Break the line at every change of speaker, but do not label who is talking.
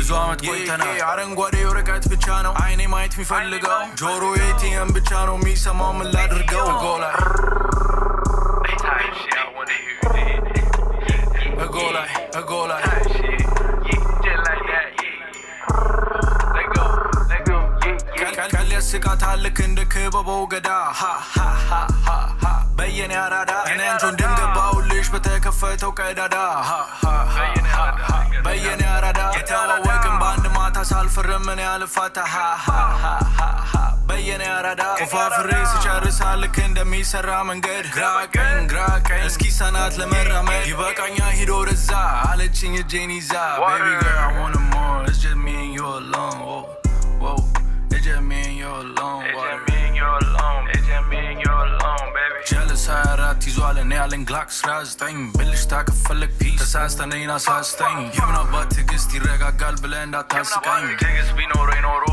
ብዙ አመት ቆይተናል አረንጓዴው ርቀት ብቻ ነው አይኔ ማየት የሚፈልገው ጆሮዬ ኤቲኤም ብቻ ነው የሚሰማው ምን ላድርገው እጎ ላይ ቀል ያስቃታል ልክ እንደ ክበበው ገዳ በየኔ አራዳ እኔ አንቺ እንደምገባውልሽ በተከፈተው ቀዳዳ በየኔ አራዳ የተዋወቅን በአንድ ማታ ሳልፈርም እኔ አልፋታ በየኔ አራዳ ቆፋፍሬ ስጨርሳ ልክ እንደሚሰራ መንገድ ግራ ቀኝ እስኪ ሰናት ለመራመድ ይበቃኛ ሂዶ ወደዛ አለችኝ እጄን ይዛ Baby girl I want more It's just me and you alone Whoa It's just me and you alone Jealous አራት ይዟል እኔ ያለኝ ግላክ 19 ብልሽታ ከፈለግ ፒስ ተሳስተነኝ አሳስተኝ የምናባት ትዕግስት ይረጋጋል ብለህ እንዳታስቀኝ ትዕግስት ቢኖረኝ ኖሮ